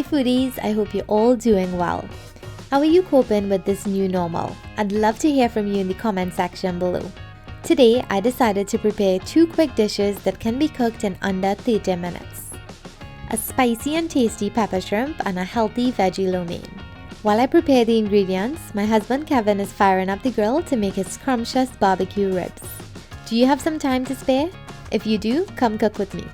Hey foodies, I hope you're all doing well. How are you coping with this new normal? I'd love to hear from you in the comment section below. Today, I decided to prepare 2 quick dishes that can be cooked in under 30 minutes. A spicy and tasty pepper shrimp and a healthy veggie lo mein. While I prepare the ingredients, my husband Kevin is firing up the grill to make his scrumptious BBQ ribs. Do you have some time to spare? If you do, come cook with me.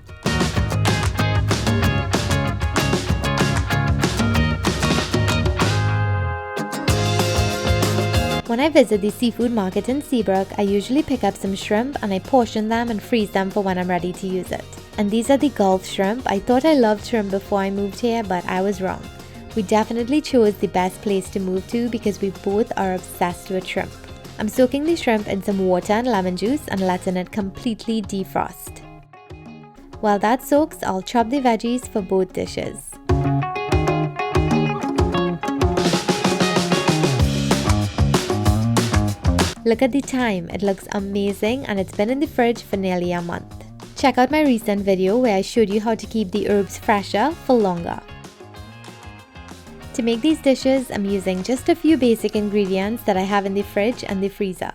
When I visit the seafood market in Seabrook, I usually pick up some shrimp and I portion them and freeze them for when I'm ready to use it. And these are the Gulf shrimp. I thought I loved shrimp before I moved here, but I was wrong. We definitely chose the best place to move to because we both are obsessed with shrimp. I'm soaking the shrimp in some water and lemon juice and letting it completely defrost. While that soaks, I'll chop the veggies for both dishes. Look at the thyme, it looks amazing and it's been in the fridge for nearly a month. Check out my recent video where I showed you how to keep the herbs fresher for longer. To make these dishes, I'm using just a few basic ingredients that I have in the fridge and the freezer.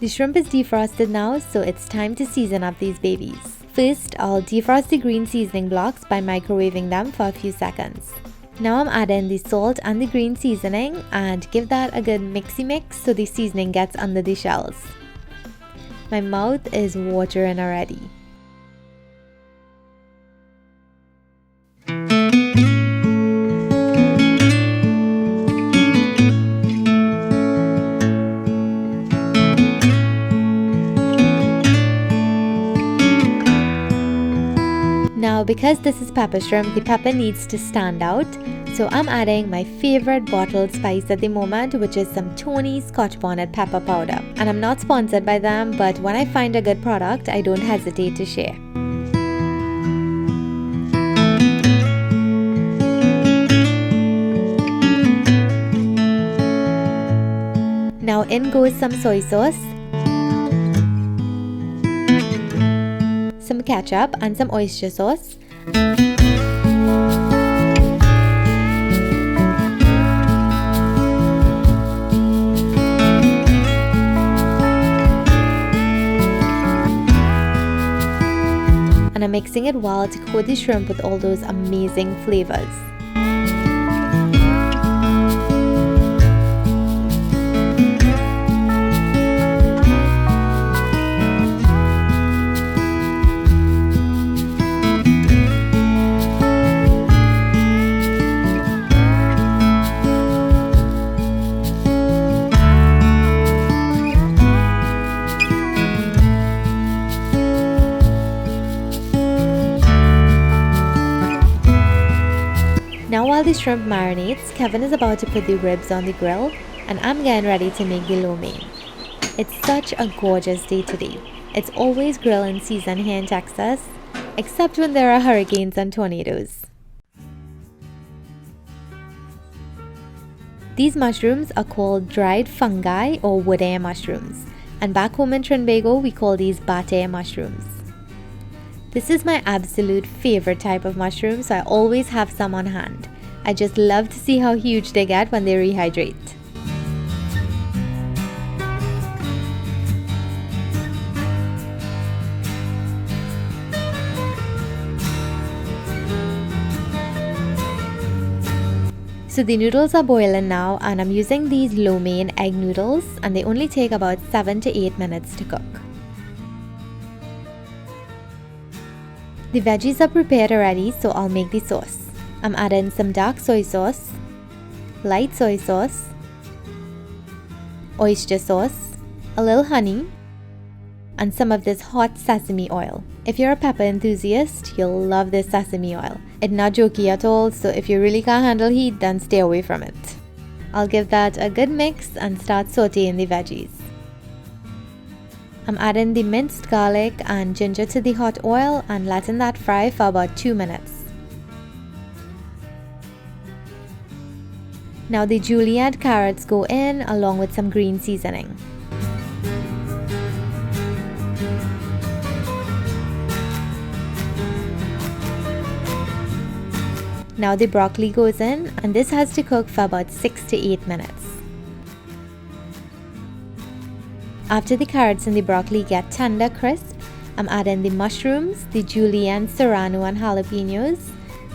The shrimp is defrosted now, so it's time to season up these babies. First, I'll defrost the green seasoning blocks by microwaving them for a few seconds. Now I'm adding the salt and the green seasoning and give that a good mixy mix so the seasoning gets under the shells. My mouth is watering already. Now because this is pepper shrimp, the pepper needs to stand out, so I'm adding my favorite bottled spice at the moment, which is some Trini Scotch bonnet pepper powder. And I'm not sponsored by them, but when I find a good product, I don't hesitate to share. Now in goes some soy sauce, some ketchup and some oyster sauce. And I'm mixing it well to coat the shrimp with all those amazing flavors. the shrimp marinates, Kevin is about to put the ribs on the grill, and I'm getting ready to make the lo mein. It's such a gorgeous day today. It's always grilling season here in Texas, except when there are hurricanes and tornadoes. These mushrooms are called dried fungi or wood air mushrooms, and back home in Trinbago we call these bat air mushrooms. This is my absolute favorite type of mushroom, so I always have some on hand. I just love to see how huge they get when they rehydrate. So the noodles are boiling now, and I'm using these lo mein egg noodles, and they only take about 7 to 8 minutes to cook. The veggies are prepared already, so I'll make the sauce. I'm adding some dark soy sauce, light soy sauce, oyster sauce, a little honey, and some of this hot sesame oil. If you're a pepper enthusiast, you'll love this sesame oil. It's not jokey at all, so if you really can't handle heat, then stay away from it. I'll give that a good mix and start sauteing the veggies. I'm adding the minced garlic and ginger to the hot oil and letting that fry for about 2 minutes. Now the julienne carrots go in along with some green seasoning. Now the broccoli goes in, and this has to cook for about 6 to 8 minutes. After the carrots and the broccoli get tender crisp, I'm adding the mushrooms, the julienne, serrano and jalapenos,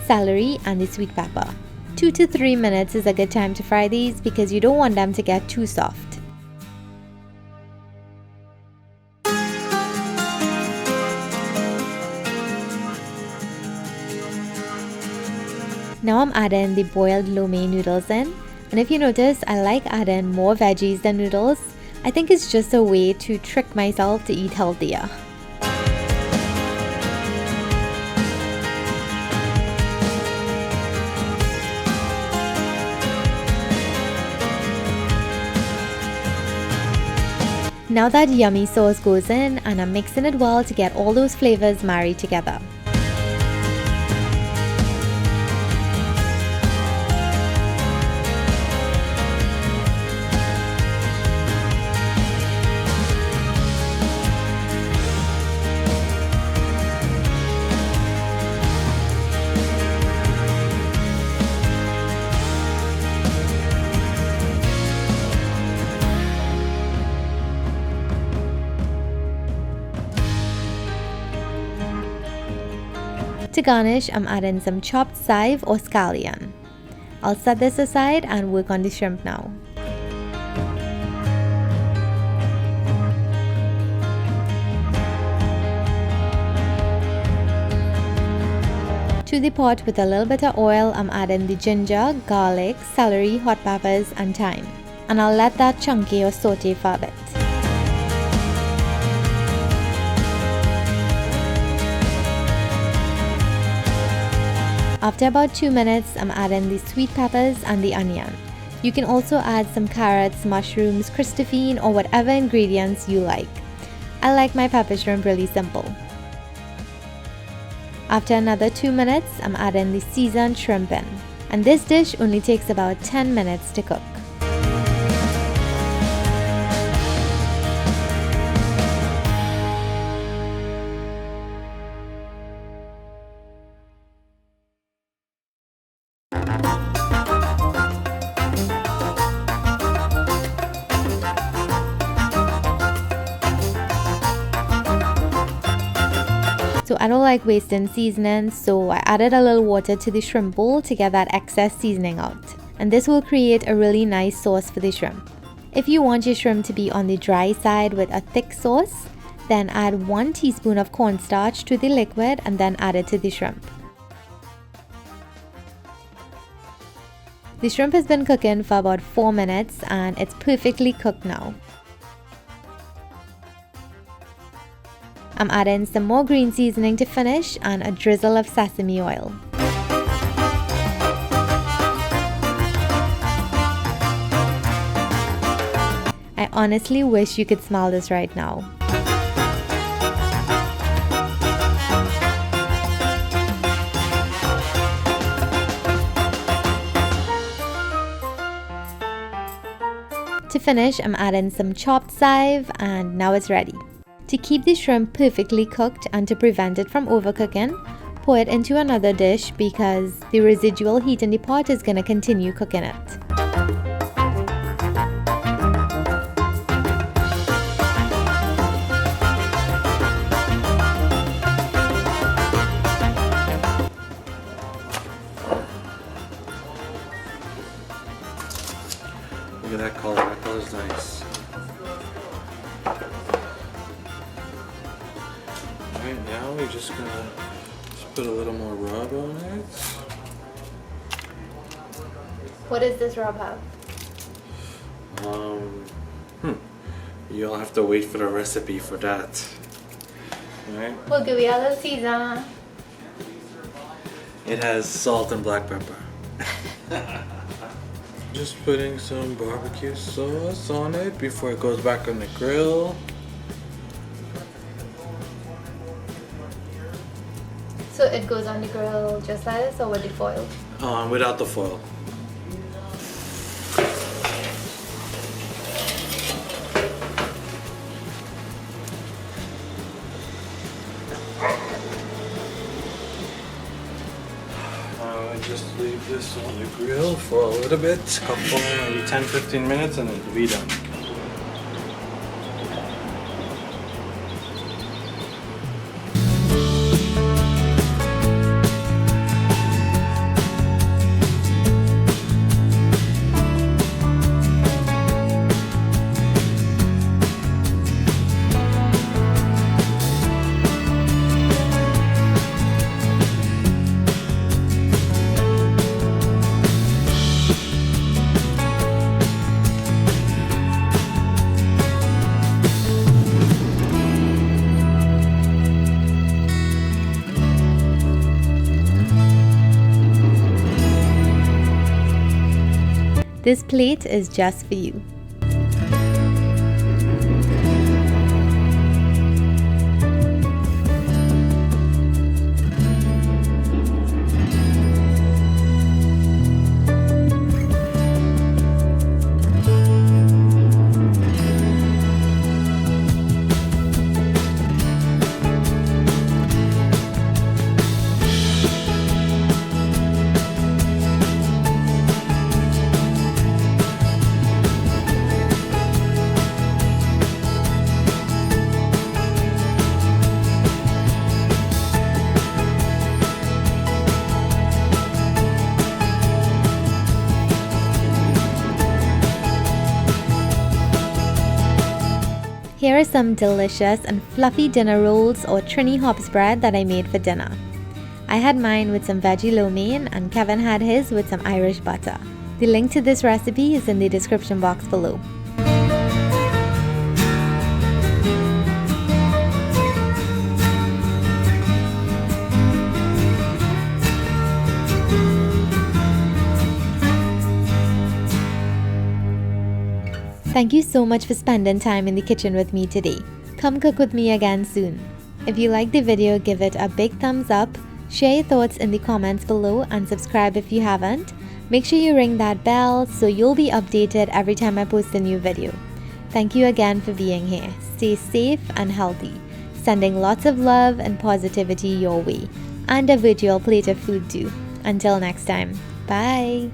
celery and the sweet pepper. 2 to 3 minutes is a good time to fry these because you don't want them to get too soft. Now I'm adding the boiled lo mein noodles in, and if you notice, I like adding more veggies than noodles. I think it's just a way to trick myself to eat healthier. Now that yummy sauce goes in, and I'm mixing it well to get all those flavors married together. To garnish, I'm adding some chopped chive or scallion. I'll set this aside and work on the shrimp now. To the pot with a little bit of oil, I'm adding the ginger, garlic, celery, hot peppers and thyme. And I'll let that chunky or saute for a bit. After about 2 minutes, I'm adding the sweet peppers and the onion. You can also add some carrots, mushrooms, Christophine or whatever ingredients you like. I like my pepper shrimp really simple. After another 2 minutes, I'm adding the seasoned shrimp in. And this dish only takes about 10 minutes to cook. So I don't like wasting seasoning, so I added a little water to the shrimp bowl to get that excess seasoning out. And this will create a really nice sauce for the shrimp. If you want your shrimp to be on the dry side with a thick sauce, then add 1 teaspoon of cornstarch to the liquid and then add it to the shrimp. The shrimp has been cooking for about 4 minutes and it's perfectly cooked now. I'm adding some more green seasoning to finish and a drizzle of sesame oil. I honestly wish you could smell this right now. To finish, I'm adding some chopped thyme and now it's ready. To keep the shrimp perfectly cooked and to prevent it from overcooking, pour it into another dish because the residual heat in the pot is going to continue cooking it. Look at that color. That color's nice. Alright, now we're just gonna put a little more rub on it. What does this rub have? You'll have to wait for the recipe for that. Alright? We'll give you a little season. It has salt and black pepper. Just putting some barbecue sauce on it before it goes back on the grill. So it goes on the grill just like this or with the foil? Without the foil. Just leave this on the grill for a little bit, couple, maybe 10-15 minutes, and it'll be done. This plate is just for you. Here are some delicious and fluffy dinner rolls or Trini hops bread that I made for dinner. I had mine with some veggie lo mein and Kevin had his with some Irish butter. The link to this recipe is in the description box below. Thank you so much for spending time in the kitchen with me today. Come cook with me again soon. If you liked the video, give it a big thumbs up, share your thoughts in the comments below and subscribe if you haven't. Make sure you ring that bell so you'll be updated every time I post a new video. Thank you again for being here. Stay safe and healthy. Sending lots of love and positivity your way. And a virtual plate of food too. Until next time. Bye!